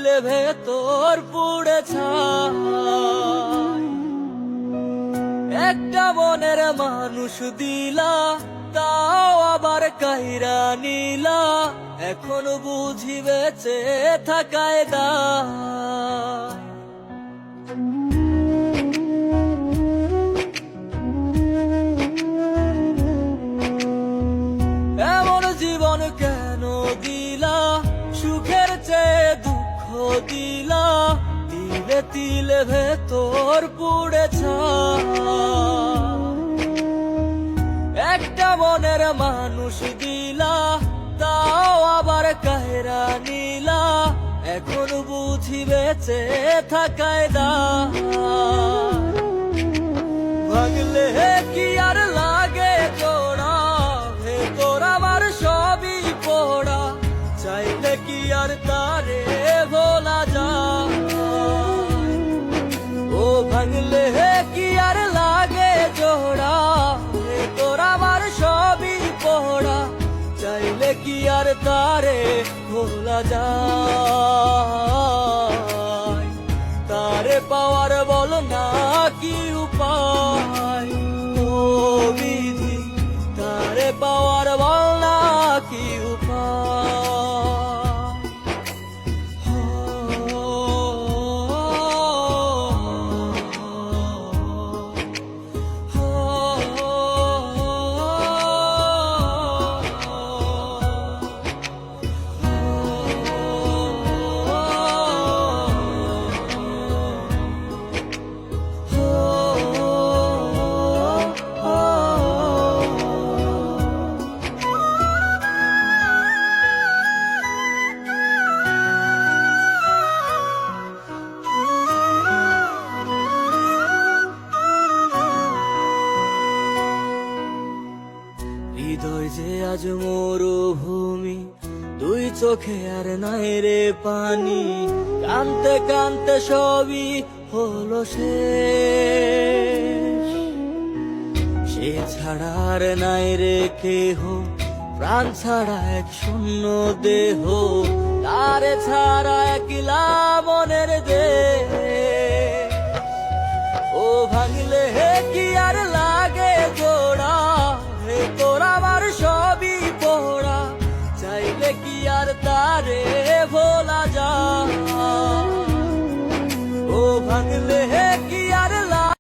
তিলে ভেতর পুড়ে ছাই। একটা মনের মানুষ দিলা, তাও আবার কাইরা নিলা, এখন বুঝি বেঁচে থাকায় দায়। এমন জীবন কেন দিলা, সুখের চেয়ে দুঃখ দিলা, তিলে তিলে ভেতর পুড়ে ছাই। একটা মনের মানুষ দিলা, তাও আবার কাহেরা নিলা, এখন বুঝি বেঁচে থাকায় দায়। ভাগলে কি আর লাগে জোড়া, ভেতর আমার সবই পোড়া, চাইলে কি আর তারে ভোলা যায়। ও ভাঙলে কি আর লাগে জোড়া, ভেতর আমার সবই পোড়া, চাইলে কি আর তারে ভোলা যায়। তারে পাওয়ার বল না কি উপায়, ও বিধি তারে পাওয়ার বল না কি উপায়। হৃদয় যে আজ মরুভূমি, দুই চোখে আর নাই রে পানি, কানতে কানতে সবই হলো শেষ। সে ছাড়া আর নাই রে কেহ, প্রাণ ছাড়া এক শূন্য দেহ, তারে ছাড়া একলা মনের দেহ। ও ভাঙলে কি আর